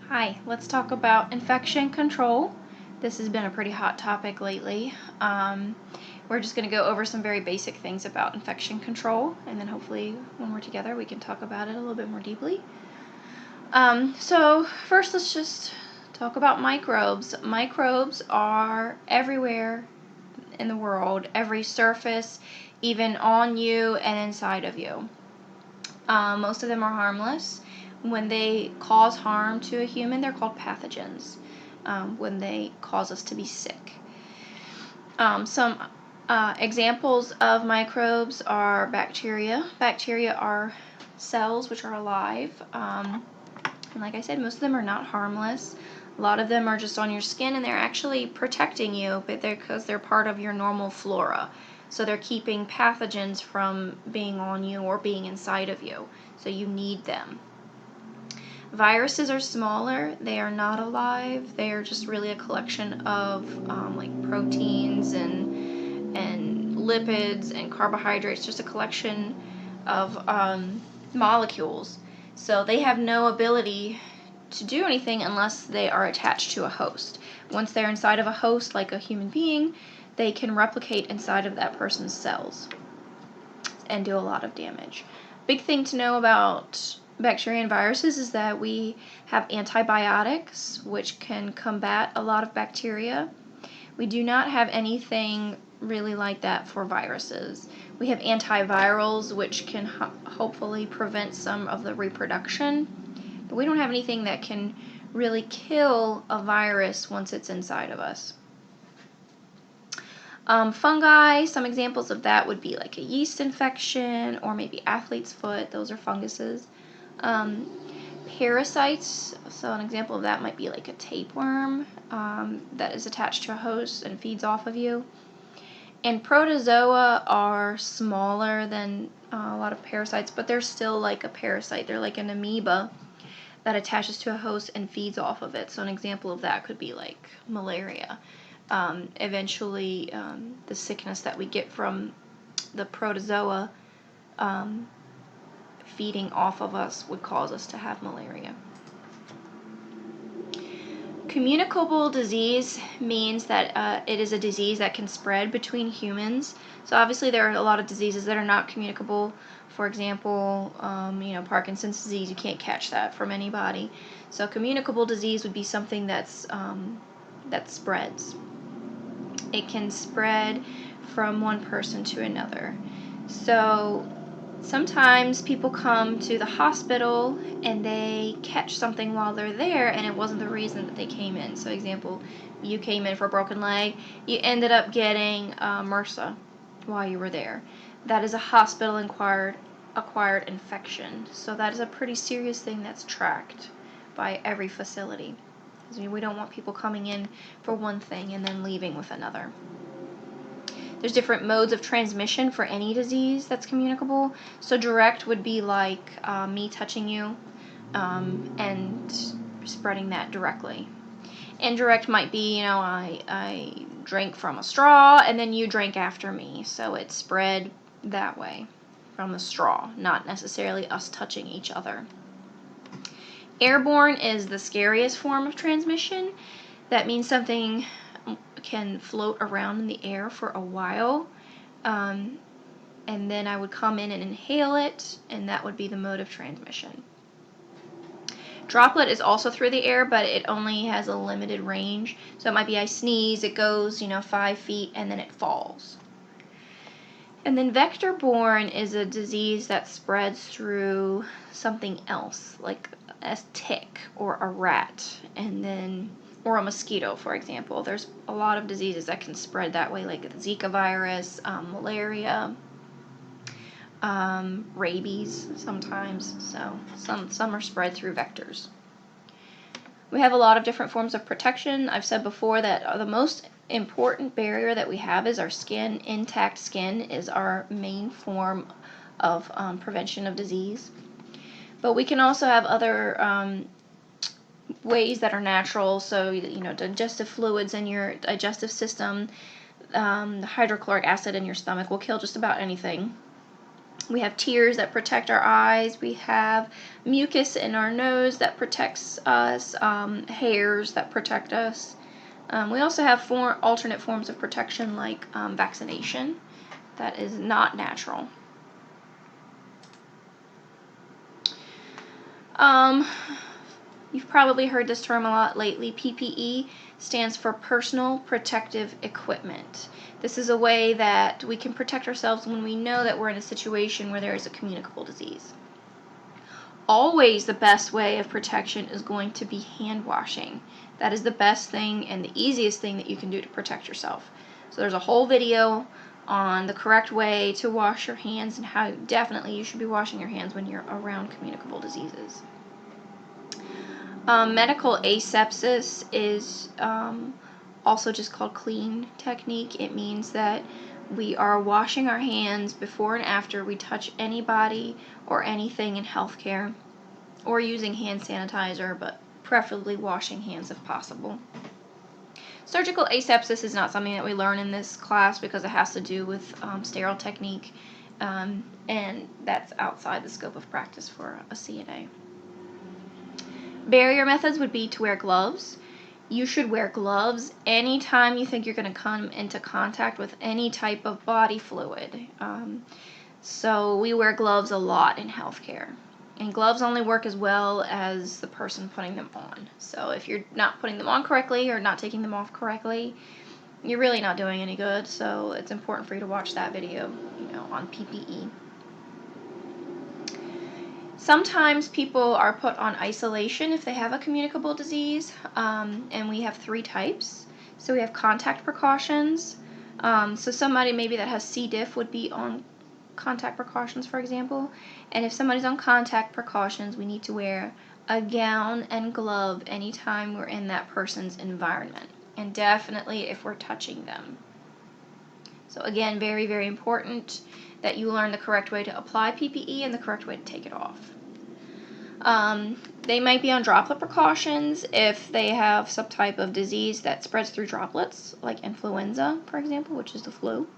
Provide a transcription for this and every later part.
Hi, let's talk about infection control. This has been a pretty hot topic lately. We're just going to go over some very basic things about infection control, and then hopefully when we're together we can talk about it a little bit more deeply. So first let's just talk about microbes. Microbes are everywhere in the world, every surface, even on you and inside of you. Most of them are harmless. When they cause harm to a human, they're called pathogens. When they cause us to be sick. Some examples of microbes are bacteria. Bacteria are cells which are alive. And like I said, most of them are not harmless. A lot of them are just on your skin, and they're actually protecting you, but because they're part of your normal flora. So they're keeping pathogens from being on you or being inside of you. So you need them. Viruses are smaller. They are not alive. They are just really a collection of like proteins and lipids and carbohydrates, just a collection of molecules. So they have no ability to do anything unless they are attached to a host. Once they're inside of a host, like a human being, they can replicate inside of that person's cells and do a lot of damage. Big thing to know about bacteria and viruses is that we have antibiotics which can combat a lot of bacteria. We do not have anything really like that for viruses. We have antivirals which can hopefully prevent some of the reproduction, but we don't have anything that can really kill a virus once it's inside of us. Fungi, some examples of that would be like a yeast infection or maybe athlete's foot. Those are funguses. Parasites, so an example of that might be like a tapeworm that is attached to a host and feeds off of you. And protozoa are smaller than a lot of parasites, but they're still like a parasite. They're like an amoeba that attaches to a host and feeds off of it. So an example of that could be like malaria. Eventually, the sickness that we get from the protozoa feeding off of us would cause us to have malaria. Communicable disease means that it is a disease that can spread between humans. So obviously there are a lot of diseases that are not communicable. For example, Parkinson's disease, you can't catch that from anybody. So communicable disease would be something that spreads. It can spread from one person to another. So sometimes people come to the hospital and they catch something while they're there, and it wasn't the reason that they came in. So example, you came in for a broken leg, you ended up getting MRSA while you were there. That is a hospital-acquired infection. So that is a pretty serious thing that's tracked by every facility. Because we don't want people coming in for one thing and then leaving with another. There's different modes of transmission for any disease that's communicable. So direct would be like me touching you and spreading that directly. Indirect might be, I drank from a straw and then you drank after me. So it spread that way from the straw, not necessarily us touching each other. Airborne is the scariest form of transmission. That means something can float around in the air for a while, and then I would come in and inhale it, and that would be the mode of transmission. Droplet is also through the air, but it only has a limited range. So it might be I sneeze, it goes 5 feet, and then it falls. And then vector-borne is a disease that spreads through something else, like a tick or a rat, or a mosquito, for example. There's a lot of diseases that can spread that way, like the Zika virus, malaria, rabies sometimes. So some are spread through vectors. We have a lot of different forms of protection. I've said before that the most important barrier that we have is our skin. Intact skin is our main form of prevention of disease. But we can also have other ways that are natural. So, digestive fluids in your digestive system, the hydrochloric acid in your stomach will kill just about anything. We have tears that protect our eyes. We have mucus in our nose that protects us, hairs that protect us. We also have alternate forms of protection like vaccination that is not natural. You've probably heard this term a lot lately. PPE stands for Personal Protective Equipment. This is a way that we can protect ourselves when we know that we're in a situation where there is a communicable disease. Always the best way of protection is going to be hand washing. That is the best thing and the easiest thing that you can do to protect yourself. So there's a whole video on the correct way to wash your hands and how definitely you should be washing your hands when you're around communicable diseases. Medical asepsis is also just called clean technique. It means that we are washing our hands before and after we touch anybody or anything in healthcare, or using hand sanitizer, but preferably washing hands if possible. Surgical asepsis is not something that we learn in this class because it has to do with sterile technique, and that's outside the scope of practice for a CNA. Barrier methods would be to wear gloves. You should wear gloves anytime you think you're going to come into contact with any type of body fluid. So we wear gloves a lot in healthcare. And gloves only work as well as the person putting them on. So if you're not putting them on correctly or not taking them off correctly, you're really not doing any good. So it's important for you to watch that video, on PPE. Sometimes people are put on isolation if they have a communicable disease, and we have 3 types. So we have contact precautions. So somebody maybe that has C. diff would be on contact precautions, for example. And if somebody's on contact precautions, we need to wear a gown and glove anytime we're in that person's environment, and definitely if we're touching them. So again, very, very important that you learn the correct way to apply PPE and the correct way to take it off. They might be on droplet precautions if they have some type of disease that spreads through droplets, like influenza, for example, which is the flu.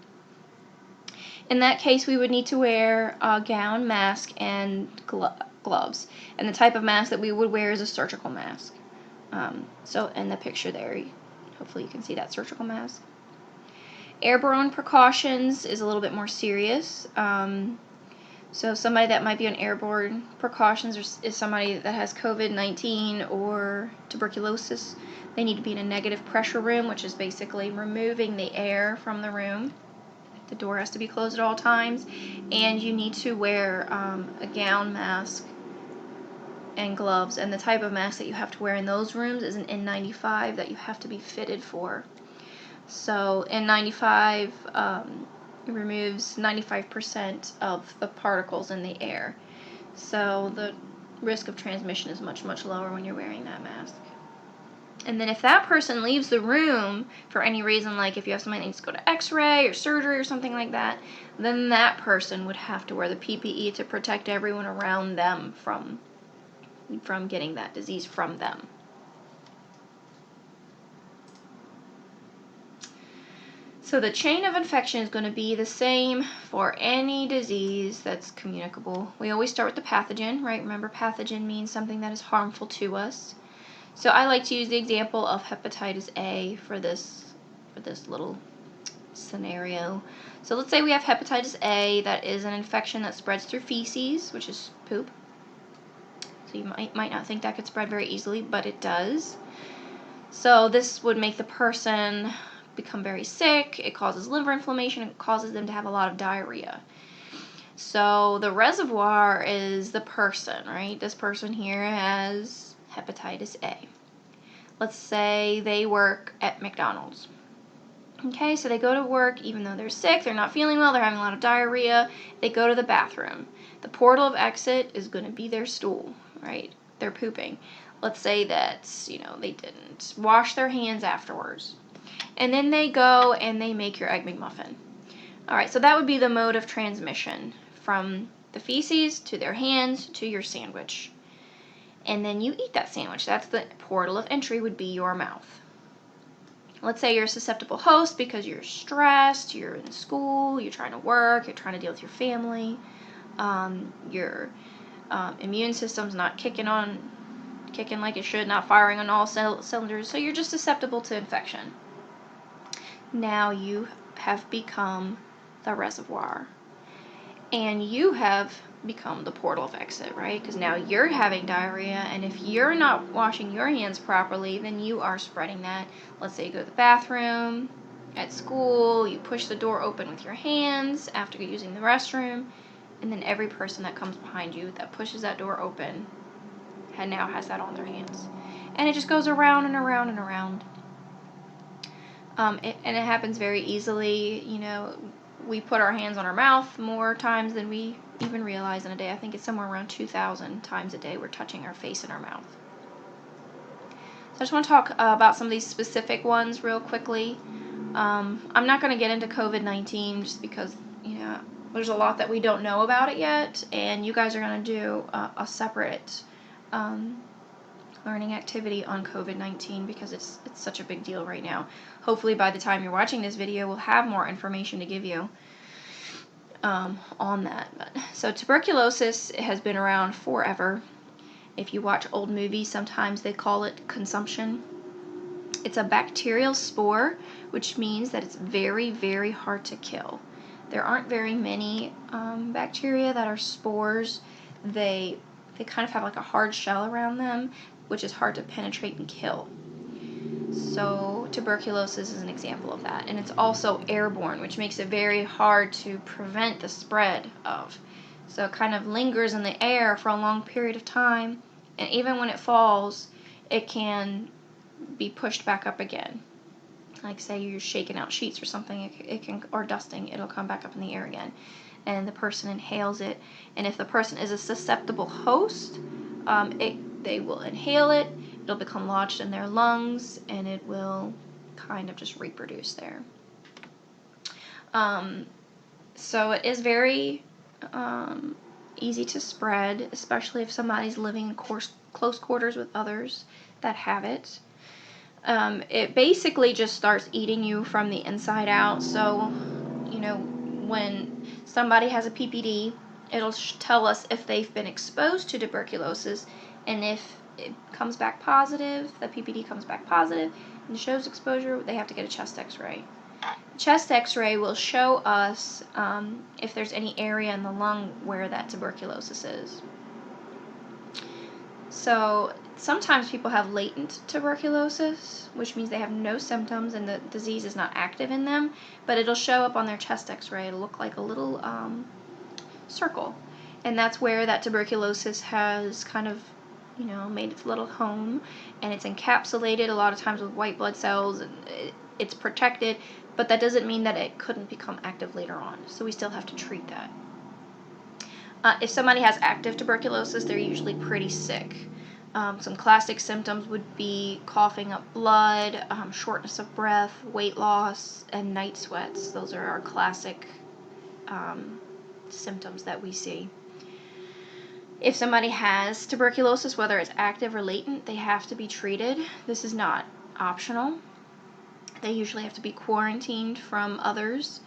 In that case, we would need to wear a gown, mask, and gloves. And the type of mask that we would wear is a surgical mask. So in the picture there, hopefully you can see that surgical mask. Airborne precautions is a little bit more serious. So somebody that might be on airborne precautions is somebody that has COVID-19 or tuberculosis. They need to be in a negative pressure room, which is basically removing the air from the room. The door has to be closed at all times, and you need to wear a gown, mask, and gloves. And the type of mask that you have to wear in those rooms is an N95 that you have to be fitted for. So N95 removes 95% of the particles in the air. So the risk of transmission is much, much lower when you're wearing that mask. And then if that person leaves the room for any reason, like if you have somebody that needs to go to x-ray or surgery or something like that, then that person would have to wear the PPE to protect everyone around them from getting that disease from them. So the chain of infection is going to be the same for any disease that's communicable. We always start with the pathogen, right? Remember, pathogen means something that is harmful to us. So I like to use the example of hepatitis A for this little scenario. So let's say we have hepatitis A that is an infection that spreads through feces, which is poop. So you might not think that could spread very easily, but it does. So this would make the person become very sick. It causes liver inflammation. It causes them to have a lot of diarrhea. So the reservoir is the person, right? This person here has hepatitis A. Let's say they work at McDonald's. Okay, so they go to work even though they're sick, they're not feeling well, they're having a lot of diarrhea. They go to the bathroom. The portal of exit is going to be their stool, right? They're pooping. Let's say that, they didn't wash their hands afterwards. And then they go and they make your Egg McMuffin. All right, so that would be the mode of transmission from the feces to their hands to your sandwich. And then you eat that sandwich. That's the portal of entry, would be your mouth. Let's say you're a susceptible host because you're stressed, you're in school, you're trying to work, you're trying to deal with your family. Your immune system's not kicking like it should, not firing on all cylinders, so you're just susceptible to infection. Now you have become the reservoir, and you have become the portal of exit, right? Because now you're having diarrhea, and if you're not washing your hands properly, then you are spreading that. Let's say you go to the bathroom, at school, you push the door open with your hands after using the restroom, and then every person that comes behind you that pushes that door open now has that on their hands. And it just goes around and around and around. And it happens very easily. We put our hands on our mouth more times than we even realize in a day. I think it's somewhere around 2,000 times a day we're touching our face and our mouth. So I just want to talk about some of these specific ones real quickly. I'm not going to get into COVID-19 just because, there's a lot that we don't know about it yet, and you guys are going to do a separate learning activity on COVID-19 because it's such a big deal right now. Hopefully by the time you're watching this video, we'll have more information to give you on that. So tuberculosis has been around forever. If you watch old movies, sometimes they call it consumption. It's a bacterial spore, which means that it's very, very hard to kill. There aren't very many bacteria that are spores. They kind of have like a hard shell around them, which is hard to penetrate and kill. So tuberculosis is an example of that. And it's also airborne, which makes it very hard to prevent the spread of. So it kind of lingers in the air for a long period of time, and even when it falls, it can be pushed back up again. Like say you're shaking out sheets or something, it can, or dusting, it'll come back up in the air again, and the person inhales it. And if the person is a susceptible host, they will inhale it, it'll become lodged in their lungs, and it will kind of just reproduce there. So it is very easy to spread, especially if somebody's living in close quarters with others that have it. It basically just starts eating you from the inside out. So, when somebody has a PPD, it'll tell us if they've been exposed to tuberculosis, and if it comes back positive, the PPD comes back positive, and shows exposure, they have to get a chest x-ray. Chest x-ray will show us if there's any area in the lung where that tuberculosis is. So sometimes people have latent tuberculosis, which means they have no symptoms and the disease is not active in them, but it'll show up on their chest x-ray. It'll look like a little circle, and that's where that tuberculosis has kind of made its little home, and it's encapsulated a lot of times with white blood cells, and it's protected, but that doesn't mean that it couldn't become active later on, so we still have to treat that. If somebody has active tuberculosis, they're usually pretty sick. Some classic symptoms would be coughing up blood, shortness of breath, weight loss, and night sweats. Those are our classic symptoms that we see. If somebody has tuberculosis, whether it's active or latent, they have to be treated. This is not optional. They usually have to be quarantined from others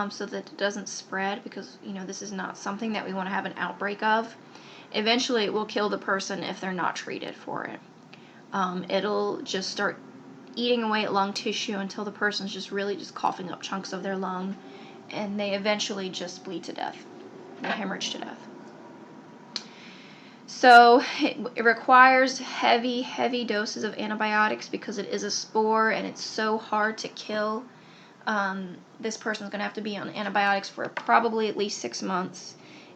so that it doesn't spread, because this is not something that we want to have an outbreak of. Eventually it will kill the person if they're not treated for it. It'll just start eating away at lung tissue until the person's just really just coughing up chunks of their lung, and they eventually just bleed to death. They hemorrhage to death. So it requires heavy doses of antibiotics because it is a spore and it's so hard to kill. This person's going to have to be on antibiotics for probably at least 6 months,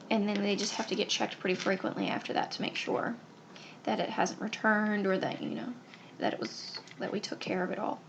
and then they just have to get checked pretty frequently after that to make sure that it hasn't returned, or that that we took care of it all.